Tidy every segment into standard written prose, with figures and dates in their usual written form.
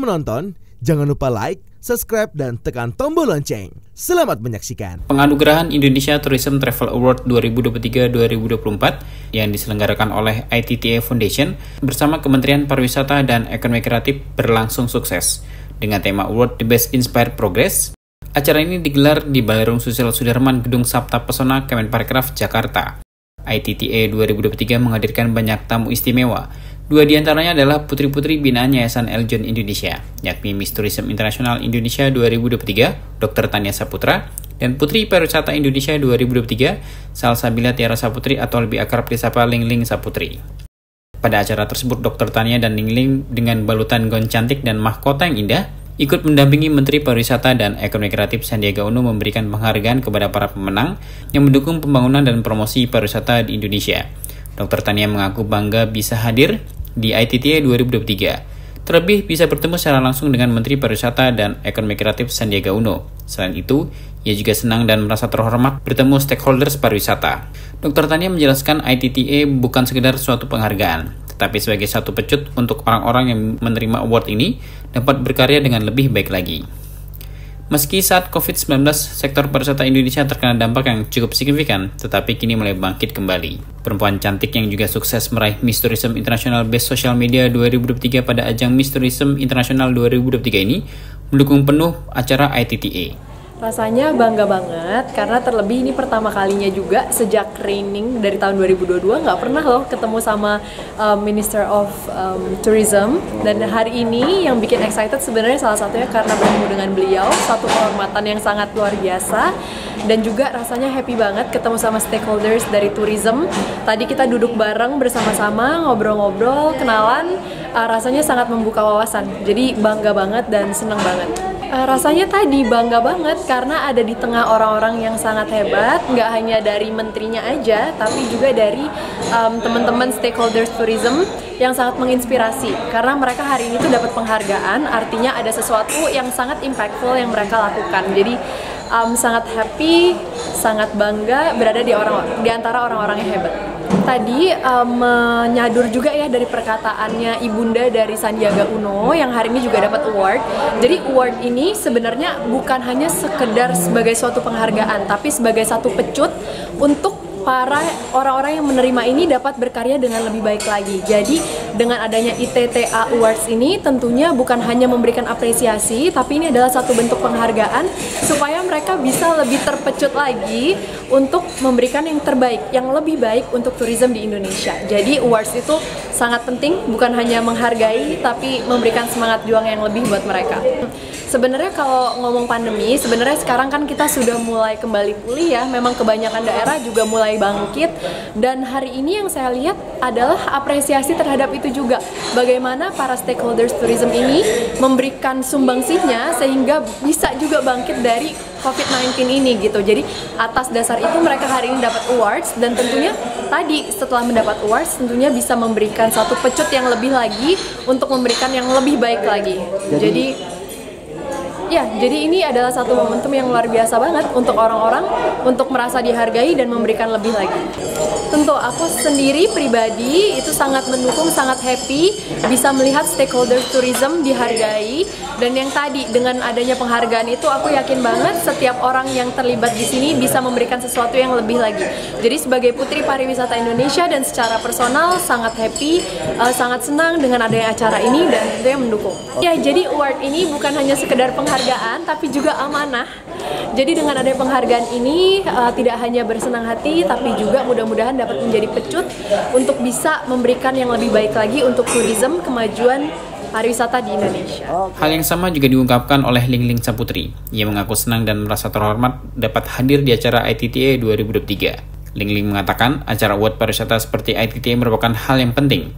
Sebelum menonton, jangan lupa like, subscribe, dan tekan tombol lonceng. Selamat menyaksikan. Penganugerahan Indonesia Tourism Travel Award 2023-2024 yang diselenggarakan oleh ITTA Foundation bersama Kementerian Pariwisata dan Ekonomi Kreatif berlangsung sukses. Dengan tema Award The Best Inspired Progress, acara ini digelar di Ballroom Susilo Sudirman, Gedung Sabta Pesona, Kemenparekraf, Jakarta. ITTA 2023 menghadirkan banyak tamu istimewa. Dua di antaranya adalah putri-putri binaan Yayasan Eljon Indonesia, yakni Miss Tourism International Indonesia 2023, Dr. Tania Saputra, dan Putri Pariwisata Indonesia 2023, Salsabila Tiara Saputri atau lebih akrab disapa Lingling Saputri. Pada acara tersebut, Dr. Tania dan Lingling dengan balutan gaun cantik dan mahkota yang indah, ikut mendampingi Menteri Pariwisata dan Ekonomi Kreatif Sandiaga Uno memberikan penghargaan kepada para pemenang yang mendukung pembangunan dan promosi pariwisata di Indonesia. Dr. Tania mengaku bangga bisa hadir di ITTA 2023. Terlebih bisa bertemu secara langsung dengan Menteri Pariwisata dan Ekonomi Kreatif Sandiaga Uno. Selain itu, ia juga senang dan merasa terhormat bertemu stakeholders pariwisata. Dr. Tania menjelaskan ITTA bukan sekedar suatu penghargaan, tetapi sebagai satu pecut untuk orang-orang yang menerima award ini dapat berkarya dengan lebih baik lagi. Meski saat COVID-19, sektor pariwisata Indonesia terkena dampak yang cukup signifikan, tetapi kini mulai bangkit kembali. Perempuan cantik yang juga sukses meraih Miss Tourism International Best Social Media 2023 pada ajang Miss Tourism International 2023 ini mendukung penuh acara ITTA. Rasanya bangga banget karena terlebih ini pertama kalinya juga sejak training dari tahun 2022 nggak pernah loh ketemu sama Minister of Tourism, dan hari ini yang bikin excited sebenarnya salah satunya karena bertemu dengan beliau, satu kehormatan yang sangat luar biasa, dan juga rasanya happy banget ketemu sama stakeholders dari tourism. Tadi kita duduk bareng bersama-sama ngobrol-ngobrol, kenalan, rasanya sangat membuka wawasan, jadi bangga banget dan seneng banget. Rasanya tadi bangga banget karena ada di tengah orang-orang yang sangat hebat, nggak hanya dari menterinya aja, tapi juga dari teman-teman stakeholders tourism yang sangat menginspirasi. Karena mereka hari ini tuh dapat penghargaan, artinya ada sesuatu yang sangat impactful yang mereka lakukan. Jadi sangat happy, sangat bangga berada di antara orang-orang yang hebat. Tadi menyadur juga ya dari perkataannya ibunda dari Sandiaga Uno yang hari ini juga dapat award. Jadi award ini sebenarnya bukan hanya sekedar sebagai suatu penghargaan, tapi sebagai satu pecut untuk para orang-orang yang menerima ini dapat berkarya dengan lebih baik lagi. Jadi dengan adanya ITTA Awards ini tentunya bukan hanya memberikan apresiasi, tapi ini adalah satu bentuk penghargaan supaya mereka bisa lebih terpecut lagi untuk memberikan yang terbaik, yang lebih baik untuk tourism di Indonesia. Jadi awards itu sangat penting, bukan hanya menghargai, tapi memberikan semangat juang yang lebih buat mereka. Sebenarnya kalau ngomong pandemi, sebenarnya sekarang kan kita sudah mulai kembali pulih ya, memang kebanyakan daerah juga mulai bangkit, dan hari ini yang saya lihat adalah apresiasi terhadap itu juga. Bagaimana para stakeholders tourism ini memberikan sumbangsihnya sehingga bisa juga bangkit dari COVID-19 ini gitu. Jadi atas dasar itu mereka hari ini dapat awards, dan tentunya tadi setelah mendapat awards tentunya bisa memberikan satu pecut yang lebih lagi untuk memberikan yang lebih baik lagi. Jadi ini adalah satu momentum yang luar biasa banget untuk orang-orang untuk merasa dihargai dan memberikan lebih lagi. Tentu aku sendiri pribadi itu sangat mendukung, sangat happy bisa melihat stakeholder tourism dihargai, dan yang tadi dengan adanya penghargaan itu aku yakin banget setiap orang yang terlibat di sini bisa memberikan sesuatu yang lebih lagi. Jadi sebagai Putri Pariwisata Indonesia dan secara personal sangat happy, sangat senang dengan adanya acara ini dan tentunya mendukung. Ya, jadi award ini bukan hanya sekedar penghargaan tapi juga amanah. Jadi dengan adanya penghargaan ini tidak hanya bersenang hati, tapi juga mudah-mudahan dapat menjadi pecut untuk bisa memberikan yang lebih baik lagi untuk tourism, kemajuan pariwisata di Indonesia. Hal yang sama juga diungkapkan oleh Lingling Saputri. Ia mengaku senang dan merasa terhormat dapat hadir di acara ITTA 2023. Lingling mengatakan acara award pariwisata seperti ITTA merupakan hal yang penting.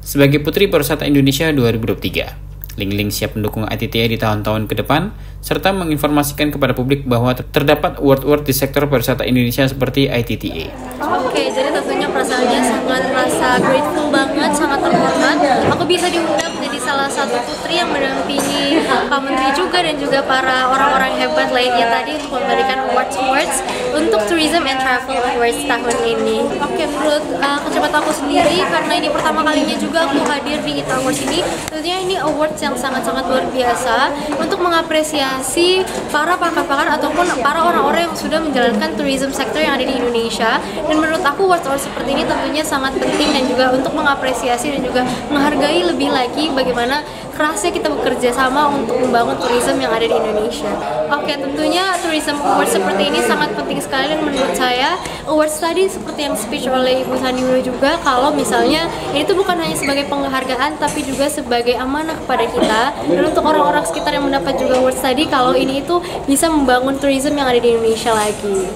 Sebagai Putri Pariwisata Indonesia 2023, Lingling siap mendukung ITTA di tahun-tahun ke depan, serta menginformasikan kepada publik bahwa terdapat award-award di sektor pariwisata Indonesia seperti ITTA. Oke, jadi tentunya perasaannya sangat merasa grateful banget, sangat terhormat. Aku bisa diundang menjadi salah satu putri yang mendampingi Pak Menteri juga dan juga para orang-orang hebat lainnya tadi untuk memberikan awards untuk Tourism and Travel Awards tahun ini. Oke, menurut kacamata aku sendiri, karena ini pertama kalinya juga aku hadir di ITA Awards ini, tentunya ini awards yang sangat-sangat luar biasa untuk mengapresiasi para pakar-pakar ataupun para orang-orang yang sudah menjalankan tourism sector yang ada di Indonesia. Dan menurut aku awards seperti ini tentunya sangat penting dan juga untuk mengapresiasi dan juga menghargai lebih lagi bagaimana kerasnya kita bekerja sama untuk membangun tourism yang ada di Indonesia. Oke, tentunya tourism awards seperti ini sangat penting sekali, dan menurut saya awards tadi seperti yang speech oleh Ibu Sandiwara juga, kalau misalnya ini tuh bukan hanya sebagai penghargaan tapi juga sebagai amanah kepada kita dan untuk orang-orang sekitar yang mendapat juga awards tadi, kalau ini itu bisa membangun tourism yang ada di Indonesia lagi.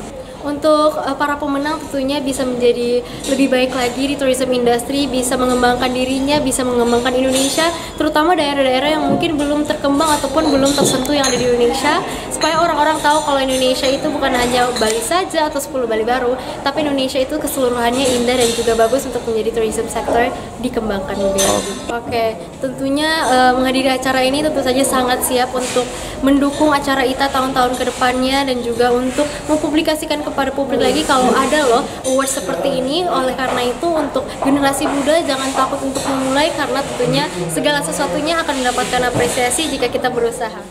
Untuk para pemenang tentunya bisa menjadi lebih baik lagi di tourism industry, bisa mengembangkan dirinya, bisa mengembangkan Indonesia, terutama daerah-daerah yang mungkin belum terkembang ataupun belum tersentuh yang ada di Indonesia, supaya orang-orang tahu kalau Indonesia itu bukan hanya Bali saja atau 10 Bali baru, tapi Indonesia itu keseluruhannya indah dan juga bagus untuk menjadi tourism sector dikembangkan lebih lagi. Oke, tentunya menghadiri acara ini tentu saja sangat siap untuk mendukung acara ITA tahun-tahun ke depannya dan juga untuk mempublikasikan kepada publik lagi kalau ada loh awards seperti ini. Oleh karena itu untuk generasi muda jangan takut untuk memulai, karena tentunya segala sesuatunya akan mendapatkan apresiasi jika kita berusaha.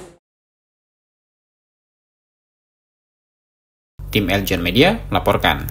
Tim Eljon Media melaporkan.